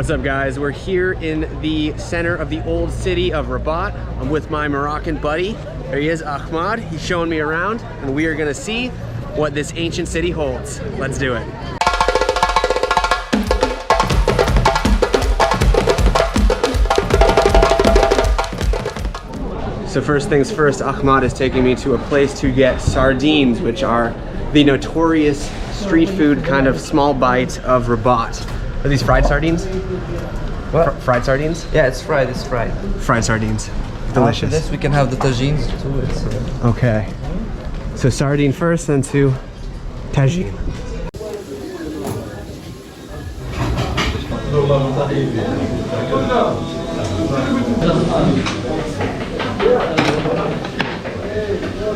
What's up, guys? We're here in the center of the old city of Rabat. I'm with my Moroccan buddy. There he is, Ahmad. He's showing me around, and we are gonna see what this ancient city holds. Let's do it. So first things first, Ahmad is taking me to a place to get sardines, which are the notorious street food kind of small bite of Rabat. Are these fried sardines? What? Fried sardines? Yeah, it's fried, it's fried. Fried sardines. Delicious. After this we can have the tagines too. Okay. So sardine first, then to tagine.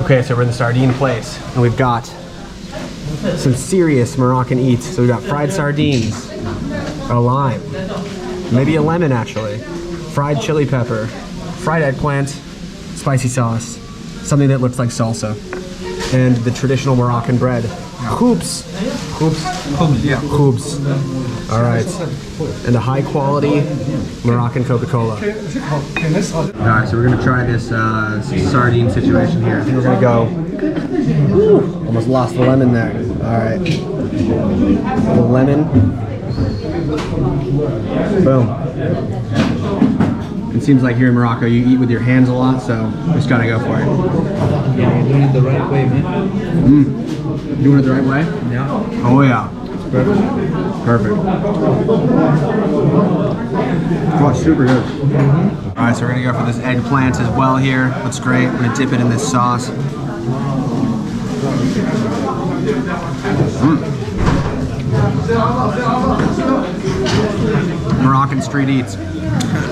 Okay, so we're in the sardine place, and we've got some serious Moroccan eats. So we've got fried sardines, a lime, maybe a lemon actually, fried chili pepper, fried eggplant, spicy sauce, something that looks like salsa, and the traditional Moroccan bread. Khubz. Khubz? Yeah. Khubz. All right. And a high quality Moroccan Coca-Cola. All right, so we're gonna try this sardine situation here. I think we're gonna go, woo, almost lost the lemon there. All right. The lemon. Boom. It seems like here in Morocco you eat with your hands a lot, so just gotta go for it. Yeah, you're doing it the right way, man. Doing it the right way? Yeah. Oh yeah. Perfect. Perfect. Oh, it's super good. All right, so we're gonna go for this eggplant as well here. Looks great. We're gonna dip it in this sauce. Moroccan street eats.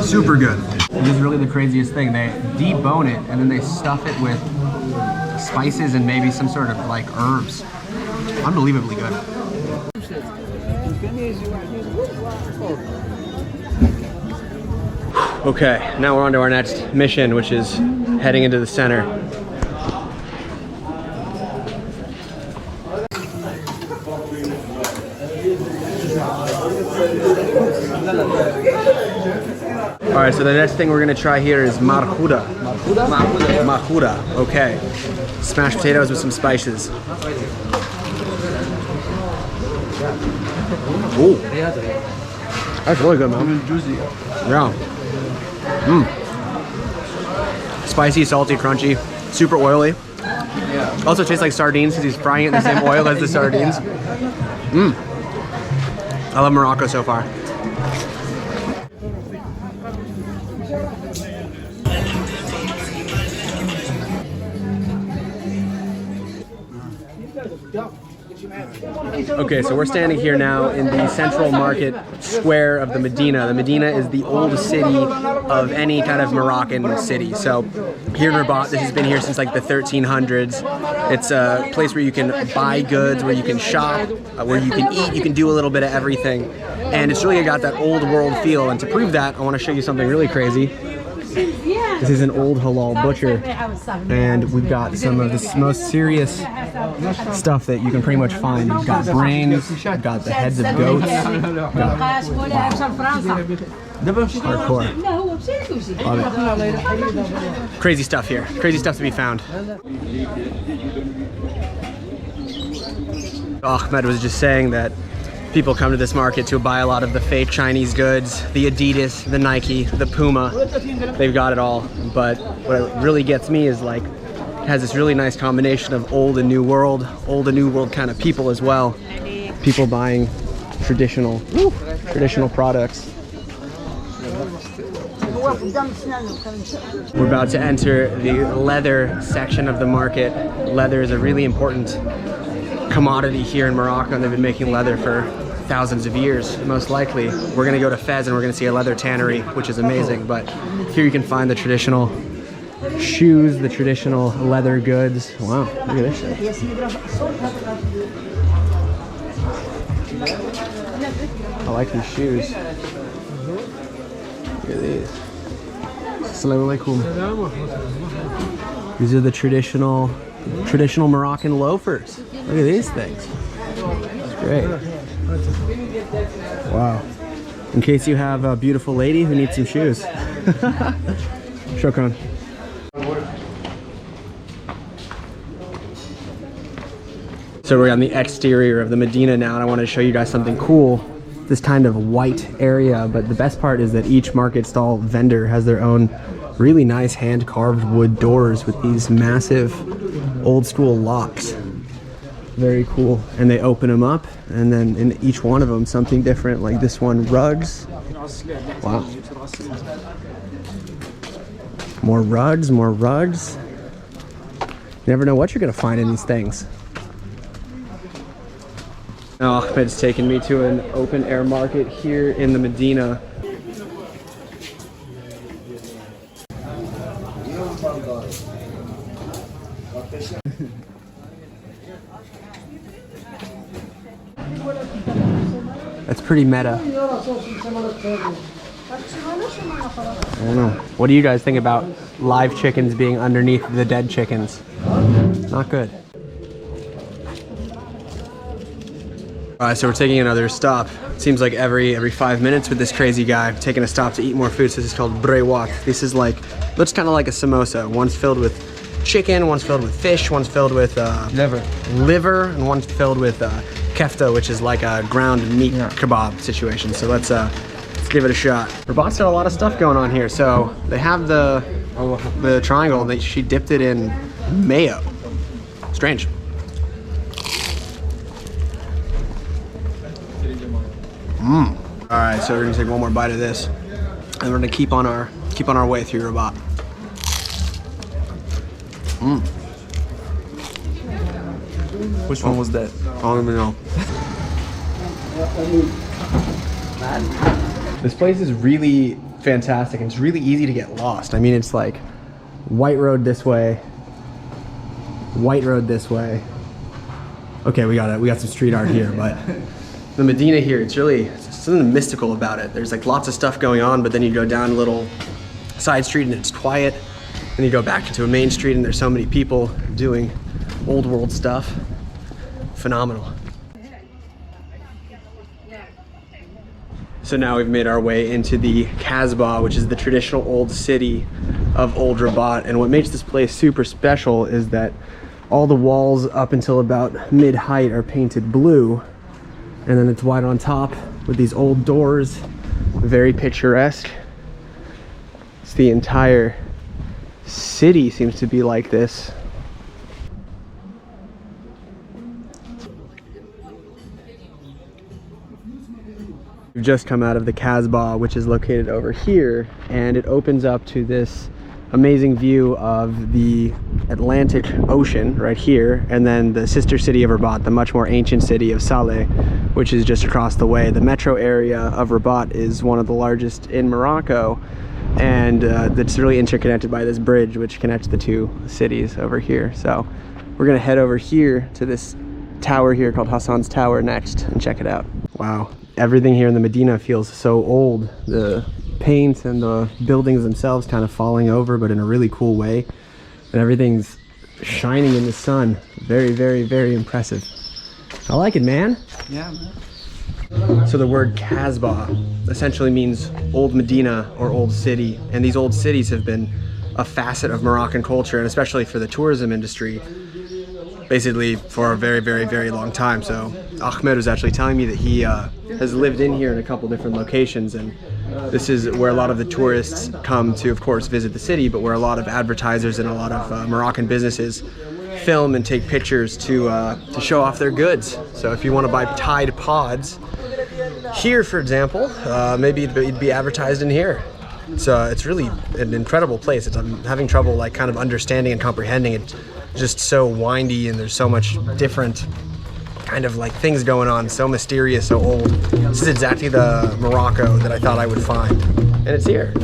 Super good. This is really the craziest thing. They debone it and then they stuff it with spices and maybe some sort of like herbs. Unbelievably good. Okay, now we're on to our next mission, which is heading into the center. All right, so the next thing we're gonna try here is marhouda. Marhouda, okay. Smashed potatoes with some spices. Ooh, that's really good, man. Juicy. Yeah. Spicy, salty, crunchy, super oily. Also tastes like sardines because he's frying it in the same oil as the sardines. I love Morocco so far. Okay, so we're standing here now in the central market square of the Medina. The Medina is the oldest city of any kind of Moroccan city. So here in Rabat, this has been here since like the 1300s. It's a place where you can buy goods, where you can shop, where you can eat, you can do a little bit of everything. And it's really got that old world feel. And to prove that, I want to show you something really crazy. This is an old halal butcher, and we've got some of the most serious stuff that you can pretty much find. We've got brains, we've got the heads of goats, hardcore. Love it. Crazy stuff here, crazy stuff to be found. Ahmed was just saying that people come to this market to buy a lot of the fake Chinese goods, the Adidas, the Nike, the Puma. They've got it all. But what really gets me is like, it has this really nice combination of old and new world kind of people as well. People buying traditional products. We're about to enter the leather section of the market. Leather is a really important commodity here in Morocco, and they've been making leather for thousands of years, most likely. We're gonna go to Fez and we're gonna see a leather tannery, which is amazing, but here you can find the traditional shoes, the traditional leather goods. Wow, look at this shit. I like these shoes. Look at these. Assalamu alaikum. These are the traditional Moroccan loafers. Look at these things. It's great. Wow. In case you have a beautiful lady who needs some shoes. Shukran. So we're on the exterior of the Medina now, and I want to show you guys something cool. This kind of white area, but the best part is that each market stall vendor has their own really nice hand-carved wood doors with these massive old school locks. Very cool. And they open them up, and then in each one of them something different, like this one, rugs. Wow. More rugs, more rugs. You never know what you're gonna find in these things. Now Ahmed's taken me to an open air market here in the Medina. That's pretty meta. I don't know. What do you guys think about live chickens being underneath the dead chickens? Not good. Alright, so we're taking another stop. Seems like every 5 minutes with this crazy guy. Taking a stop to eat more food. So this is called brewat. This is like, looks kind of like a samosa. One's filled with chicken, one's filled with fish, one's filled with liver, and one's filled with kefta, which is like a ground meat kebab situation. So let's give it a shot. Rabat's got a lot of stuff going on here. So they have the triangle. She dipped it in mayo. Strange. All right, so we're gonna take one more bite of this, and we're gonna keep on our way through Rabat. Which one was that? I don't even know. This place is really fantastic, and it's really easy to get lost. I mean, it's like white road this way, white road this way. Okay, we got some street art here, but the Medina here, it's something mystical about it. There's like lots of stuff going on, but then you go down a little side street and it's quiet. Then you go back into a main street and there's so many people doing old world stuff. Phenomenal. So now we've made our way into the Casbah, which is the traditional old city of Old Rabat. And what makes this place super special is that all the walls up until about mid-height are painted blue. And then it's white on top with these old doors, very picturesque. It's the entire city seems to be like this. We've just come out of the Casbah, which is located over here, and it opens up to this amazing view of the Atlantic Ocean right here, and then the sister city of Rabat, the much more ancient city of Saleh, which is just across the way. The metro area of Rabat is one of the largest in Morocco, and it's really interconnected by this bridge which connects the two cities over here. So we're gonna head over here to this tower here called Hassan's Tower next and check it out. Wow, everything here in the Medina feels so old. The paint and the buildings themselves kind of falling over, but in a really cool way, and everything's shining in the sun. Very, very, very impressive. I like it, man. Yeah, man. So the word Casbah essentially means old Medina or old city, and these old cities have been a facet of Moroccan culture, and especially for the tourism industry, basically for a very, very, very long time. So Ahmed was actually telling me that he has lived in here in a couple different locations, and this is where a lot of the tourists come to, of course, visit the city, but where a lot of advertisers and a lot of Moroccan businesses film and take pictures to show off their goods. So if you want to buy Tide pods here, for example, maybe it'd be advertised in here. So it's really an incredible place. I'm having trouble like kind of understanding and comprehending it. Just so windy, and there's so much different kind of like things going on, so mysterious, so old. This is exactly the Morocco that I thought I would find, and it's here.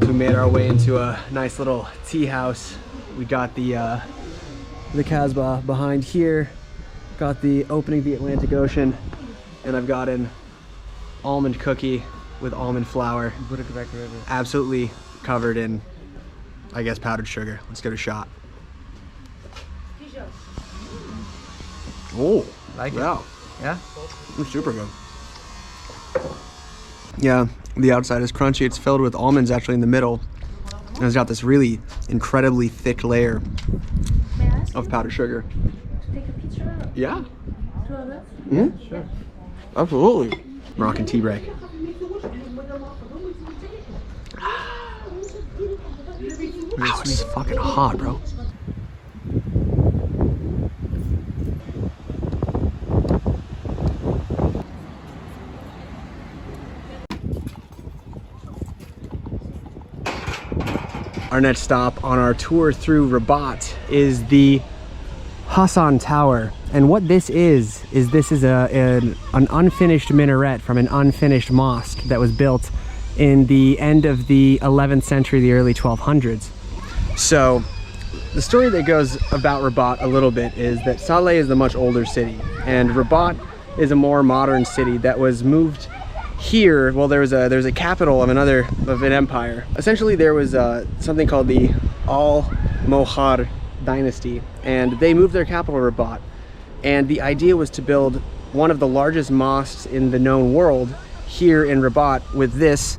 We made our way into a nice little tea house. We got the the Casbah. Behind here, got the opening the Atlantic Ocean, and I've got an almond cookie with almond flour. Absolutely covered in, I guess, powdered sugar. Let's give it a shot. Oh, Like wow. it? Yeah? It's super good. Yeah, the outside is crunchy. It's filled with almonds actually in the middle. And it's got this really incredibly thick layer of powdered sugar. Take a picture? Yeah. Mm-hmm. Sure. Absolutely. Moroccan tea break. Wow, it's fucking hot, bro. Our next stop on our tour through Rabat is the Hassan Tower. And what this is an unfinished minaret from an unfinished mosque that was built in the end of the 11th century, the early 1200s. So the story that goes about Rabat a little bit is that Saleh is the much older city, and Rabat is a more modern city that was moved here. Well, there was a capital of an empire. Essentially, there was something called the Al-Mohar dynasty, and they moved their capital to Rabat. And the idea was to build one of the largest mosques in the known world here in Rabat, with this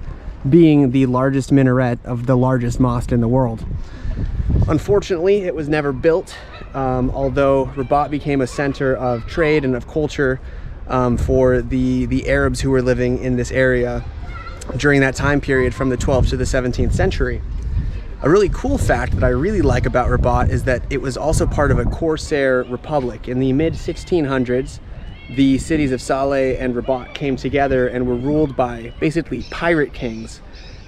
being the largest minaret of the largest mosque in the world. Unfortunately, it was never built, although Rabat became a center of trade and of culture for the Arabs who were living in this area during that time period from the 12th to the 17th century. A really cool fact that I really like about Rabat is that it was also part of a Corsair republic. In the mid-1600s, the cities of Saleh and Rabat came together and were ruled by basically pirate kings.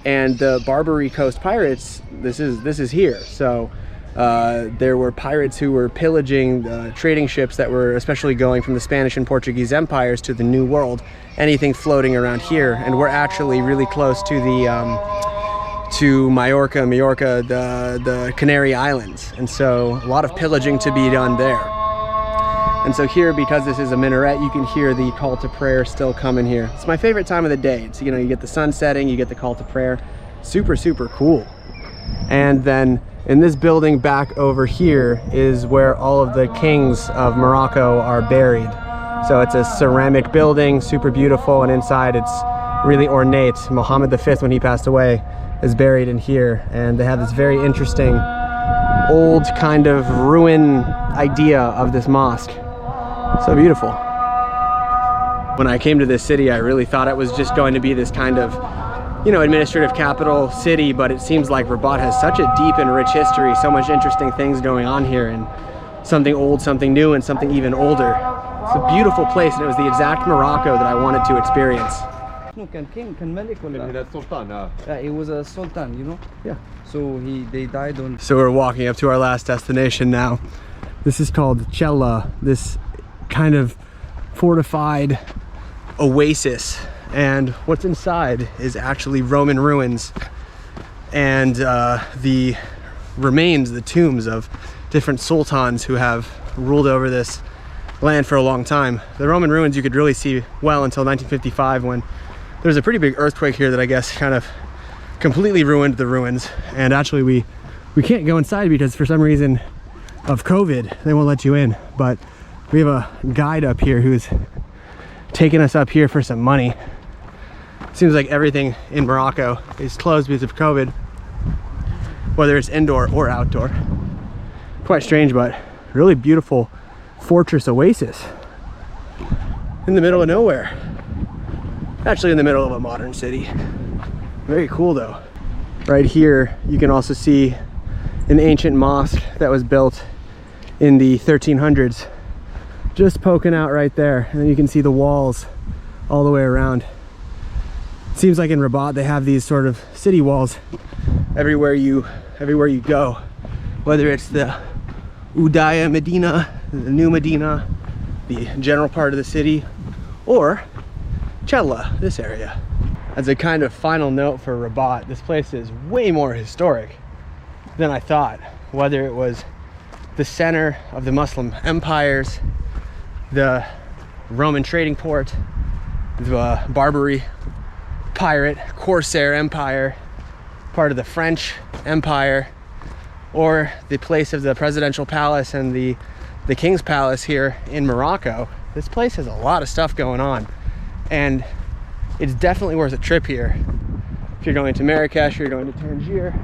And the Barbary Coast pirates, this is here. So there were pirates who were pillaging trading ships that were especially going from the Spanish and Portuguese empires to the New World, anything floating around here. And we're actually really close to the to Mallorca, the Canary Islands. And so a lot of pillaging to be done there. And so here, because this is a minaret, you can hear the call to prayer still coming here. It's my favorite time of the day. It's, you know, you get the sun setting, you get the call to prayer. Super, super cool. And then in this building back over here is where all of the kings of Morocco are buried. So it's a ceramic building, super beautiful, and inside it's really ornate. Mohammed V, when he passed away, is buried in here, and they have this very interesting old kind of ruin idea of this mosque. So beautiful. When I came to this city, I really thought it was just going to be this kind of, you know, administrative capital city, but it seems like Rabat has such a deep and rich history, so much interesting things going on here, and something old, something new, and something even older. It's a beautiful place, and it was the exact Morocco that I wanted to experience. No, can king, can Malik or That's Sultan. yeah, he was a sultan, you know. Yeah. So they died on. So we're walking up to our last destination now. This is called Chella, this kind of fortified oasis. And what's inside is actually Roman ruins and the remains, the tombs of different sultans who have ruled over this land for a long time. The Roman ruins you could really see well until 1955, when there was a pretty big earthquake here that I guess kind of completely ruined the ruins. And actually we can't go inside because for some reason of COVID, they won't let you in. But we have a guide up here who's taking us up here for some money. Seems like everything in Morocco is closed because of COVID, whether it's indoor or outdoor. Quite strange, but really beautiful fortress oasis in the middle of nowhere. Actually in the middle of a modern city. Very cool though. Right here you can also see an ancient mosque that was built in the 1300s, just poking out right there, and then you can see the walls all the way around. It seems like in Rabat they have these sort of city walls everywhere you go, whether it's the Udaya Medina, the new Medina, the general part of the city, or Chella, this area. As a kind of final note for Rabat, this place is way more historic than I thought. Whether it was the center of the Muslim empires, the Roman trading port, the Barbary pirate corsair empire, part of the French Empire, or the place of the presidential palace and the king's palace here in Morocco. This place has a lot of stuff going on, and it's definitely worth a trip here. If you're going to Marrakesh, you're going to Tangier,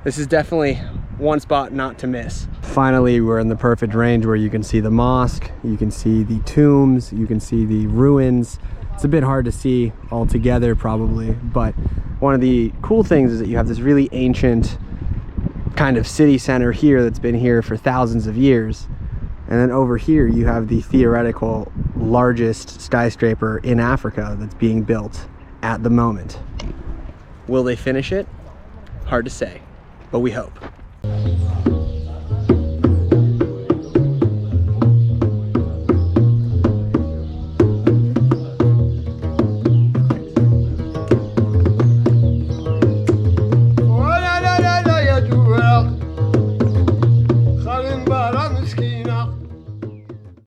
this is definitely one spot not to miss. Finally, we're in the perfect range where you can see the mosque, you can see the tombs, you can see the ruins. It's a bit hard to see all together probably, but one of the cool things is that you have this really ancient kind of city center here that's been here for thousands of years. And then over here you have the theoretical largest skyscraper in Africa that's being built at the moment. Will they finish it? Hard to say, but we hope.